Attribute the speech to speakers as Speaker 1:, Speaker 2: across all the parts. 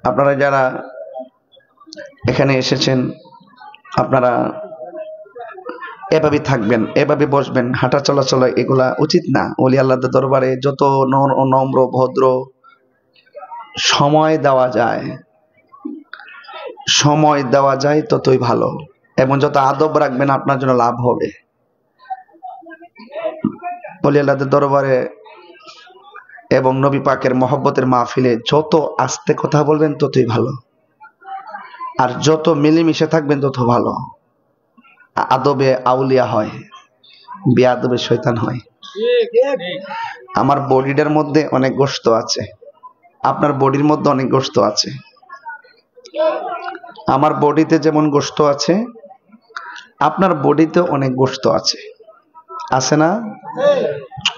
Speaker 1: আপনারা যারা এখানে এসেছেন আপনারা এভাবে থাকবেন, এভাবে বসবেন, হাঁটা চলাচল এগুলা উচিত না। ওলি আল্লাহর দরবারে যত নম্র ভদ্র সময় দেওয়া যায় ততই ভালো, এবং যত আদব রাখবেন আপনার জন্য লাভ হবে। ওলি আল্লাহর দরবারে এবং নবী পাকের মহব্বতের মাহফিলে যত আস্তে কথা বলবেন ততই ভালো, আর যত মিলেমিশে থাকবেন তত ভালো। আদবে আউলিয়া হয়, বেয়াদবে শয়তান হয়। আমার বডিটার মধ্যে অনেক গোশত আছে, আপনার বডির মধ্যে অনেক গোশত আছে। আমার বডিতে যেমন গোশত আছে আপনার বডিতে অনেক গোশত আছে, আছে না?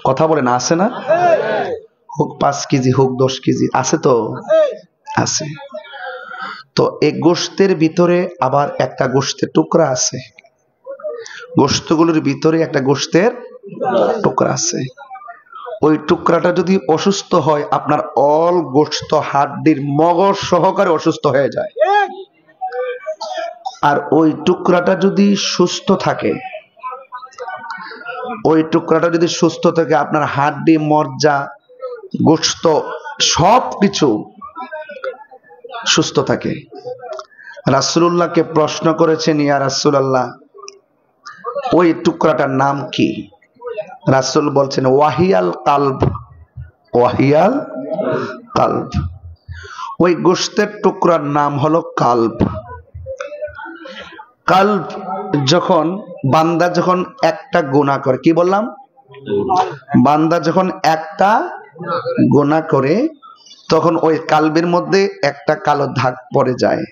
Speaker 1: কথা বলেন, আছে না? হোক 5 কেজি হোক 10 কেজি, আছে তো? আছে। তো এই গোশতের ভিতরে আবার একটা গোশতের টুকরা আছে, গোশতগুলোর ভিতরে একটা গোশতের টুকরা আছে। ওই টুকরাটা যদি অসুস্থ হয় আপনার অল গোশত হাড্ডির মগজ সহকারে অসুস্থ হয়ে যায়। আর ওই টুকরাটা যদি সুস্থ থাকে, ওই টুকরাটা যদি সুস্থ থাকে আপনার হাড্ডি মজ্জা গোশত সবকিছু সুস্থ থাকে। রাসূলুল্লাহকে প্রশ্ন করেছেন, ইয়া রাসূলুল্লাহ ওই টুকরাটার নাম কি? রাসূল বলছেন ওয়াহিয়াল কালব, ওয়াহিয়াল কালব। ওই গোশতের টুকরার নাম হলো কালব। কালব যখন বান্দা যখন একটা গুনাহ করে, কি বললাম? বান্দা যখন একটা গুনাহ করে তখন ওই কালবের মধ্যে একটা কালো দাগ পড়ে যায়।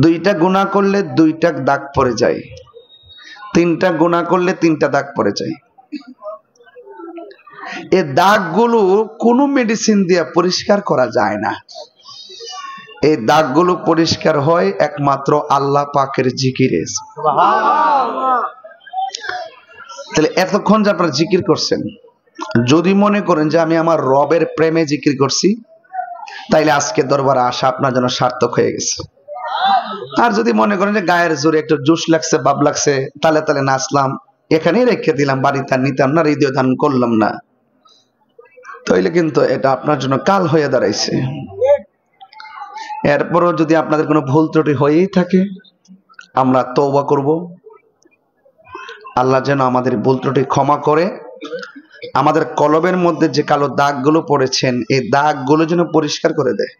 Speaker 1: 2টা গুনাহ করলে 2টা দাগ পড়ে যায়, 3টা গুনাহ করলে 3টা দাগ পড়ে যায়। এই দাগগুলো কোনো মেডিসিন দিয়ে পরিষ্কার করা যায় না। এই দাগগুলো পরিষ্কার হয় একমাত্র আল্লাহ পাকের জিকিরে। সুবহানাল্লাহ। তাহলে এতক্ষণ যে আপনারা জিকির করছেন, যদি মনে করেন যে আমি আমার রবের প্রেমে জিকির করছি, তাইলে আজকে দরবারে আসা আপনার জন্য সার্থক হয়ে গেছে। আর যদি মনে করেন যে গায়ের জোরে একটু জোশ লাগছে, বাপ লাগছে, তালে তালে নাচলাম, এখানেই রেখে দিলাম, বাড়িতে নিতাম না, হৃদয় ধারণ করলাম না, তাইলে কিন্তু এটা আপনার জন্য কাল হয়ে দাঁড়াইছে। এরপরও যদি আপনাদের কোনো ভুল ত্রুটি হয়েই থাকে, আমরা তওবা করব, আল্লাহ যেন আমাদের ভুল ত্রুটি ক্ষমা করে আমাদের কলবের মধ্যে যে কালো দাগগুলো পড়েছেন এই দাগগুলো যেন পরিষ্কার করে দেয়।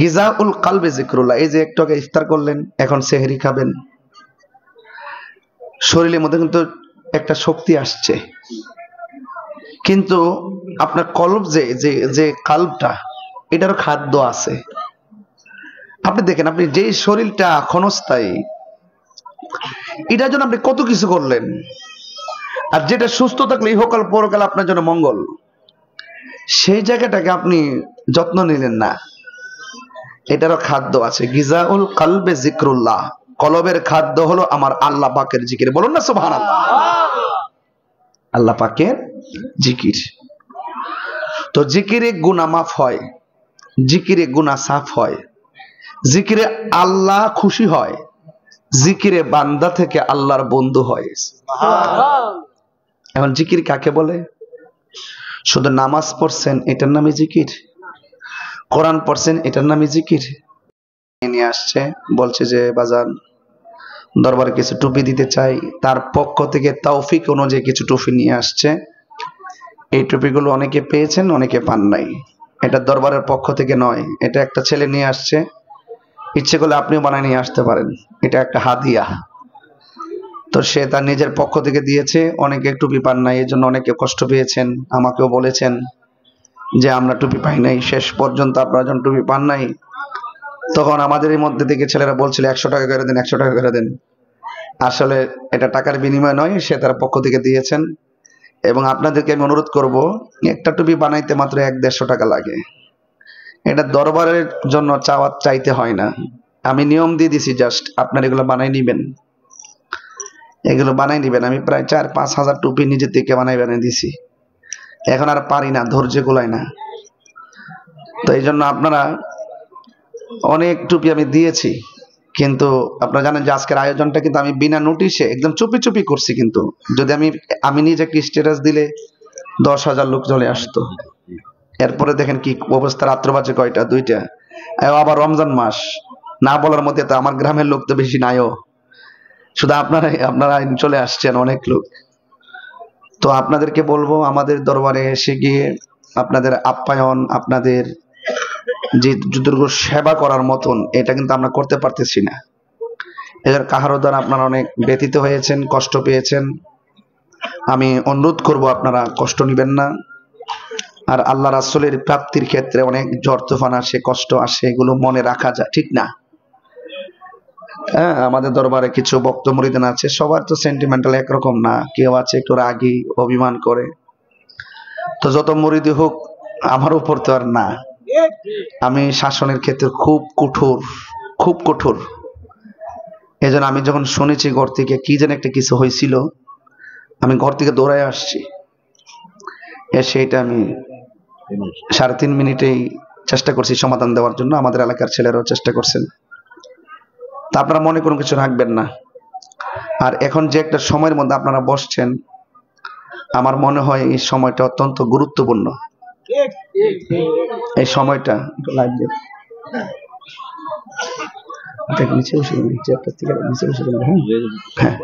Speaker 1: গিজাউল কলবে যিকরুল্লাহ। এই যে একটু আগে ইফতার করলেন, এখন সেহরি খাবেন, শরীরের মধ্যে কিন্তু একটা শক্তি আসছে, কিন্তু আপনার কলব যে কালবটা, এটারও খাদ্য আছে। আপনি দেখেন, আপনি যেই শরীরটা ক্ষণস্থায়ী, এটার জন্য আপনি কত কিছু করলেন, আর যেটা সুস্থ থাকলে ইহকাল পরকাল আপনার জন্য মঙ্গল, সেই জায়গাটাকে আপনি যত্ন নিলেন না। এটারও খাদ্য আছে। গিজাউল কলবে যিকরুল্লাহ, কলবের খাদ্য হলো আমার আল্লাহ পাকের জিকির। বলুন না সুবহানাল্লাহ। আল্লাহ পাকের জিকির। তো জিকিরে গুনাহ মাফ হয়, জিকিরে গুনাহ সাফ হয়, জিকিরে আল্লাহ খুশি হয়, জিকিরে বান্দা থেকে আল্লাহর বন্ধু হয়। এখন জিকির কাকে বলে? শুধু নামাজ পড়ছেন এটার নামই জিকির, কোরআন পড়ছেন এটার নামই জিকির। নিয়ে আসছে, বলছে যে বাজান দরবারে কিছু টুপি দিতে চাই, তার পক্ষ থেকে তৌফিক অনুযায়ী কিছু টুপি নিয়ে আসছে। এই টুপিগুলো অনেকে পেয়েছেন, অনেকে পান নাই। এটা দরবারের পক্ষ থেকে নয়, এটা একটা ছেলে নিয়ে আসছে, ইচ্ছে করলে আপনিও বানায় নিয়ে আসতে পারেন, এটা একটা হাদিয়া। তো সে তার নিজের পক্ষ থেকে দিয়েছে, অনেকে টুপি পান নাই, এই জন্য অনেকে কষ্ট পেয়েছেন, আমাকেও বলেছেন যে আমরা টুপি পাই নাই, শেষ পর্যন্ত আপনারা যখন টুপি পান নাই তখন আমাদের মধ্যে থেকে ছেলেরা বলছিল 100 টাকা করে দেন, 100 টাকা করে দেন। আসলে এটা টাকার বিনিময় নয়, সে তার পক্ষ থেকে দিয়েছেন। এবং আপনাদেরকে আমি অনুরোধ করব, একটা টুপি বানাইতে মাত্র 100-150 টাকা লাগে। এটা দরবারের জন্য চাইতে হয় না, আমি নিয়ম দিয়ে দিছি, জাস্ট আপনার এগুলো বানাই নিবেন, এগুলো বানাই নিবেন। আমি প্রায় 4-5 হাজার টুপি নিজের থেকে বানাই দিছি, এখন আর পারি না, ধৈর্য কুলায় না। তো এই জন্য আপনারা অনেক টুপি আমি দিয়েছি, কিন্তু আপনারা জানেন যে আজকের আয়োজনটা কিন্তু আমি বিনা নোটিশে একদম চুপি চুপি করছি। কিন্তু যদি আমি নিজে কি স্ট্যাটাস দিলে 10,000 লোক চলে আসতো। এরপরে দেখেন কি অবস্থা, রাত্র বাজে কয়টা, 2টা, আবার রমজান মাস, না বলার মধ্যে তো আমার গ্রামের লোক তো বেশি নাইও, শুধু আপনারা চলে আসছেন অনেক লোক। তো আপনাদেরকে বলবো আমাদের দরবারে এসে গিয়ে আপনাদের আপ্যায়ন, আপনাদের যে যতটুকু সেবা করার মতন, এটা কিন্তু আমরা করতে পারতেছি না। এদের কাহারও দ্বারা আপনারা অনেক ব্যথিত হয়েছেন, কষ্ট পেয়েছেন। আমি অনুরোধ করব আপনারা কষ্ট নেবেন না। আর আল্লাহ রাসূলের প্রাপ্তির ক্ষেত্রে অনেক ঝড় তুফান আসে, কষ্ট আসে, এগুলো মনে রাখা যায়, ঠিক না? হ্যাঁ, আমাদের দরবারে কিছু ভক্ত মুরিদান আছে, সবার তো সেন্টিমেন্টাল একরকম না, কেউ আছে একটু রাগী, অভিমান করে। তো যত মুরিদি হোক, আমার উপর তো আর না। আমি শাসনের ক্ষেত্রে খুব কঠোর, খুব কঠোর। এজন্য আমি যখন শুনেছি ঘর থেকে কি যেন একটা কিছু হয়েছিল, আমি ঘর থেকে দৌড়ায় আসছি। এসে এটা আমি 3.5 মিনিটেই চেষ্টা করছি সমাধান দেওয়ার জন্য। আমাদের এলাকার ছেলেরাও চেষ্টা করছেন। তা আপনারা মনে কোনো কিছু রাখবেন না। আর এখন যে একটা সময়ের মধ্যে আপনারা বসছেন, আমার মনে হয় এই সময়টা অত্যন্ত গুরুত্বপূর্ণ। এই সময়টা নিচে বসে, হ্যাঁ।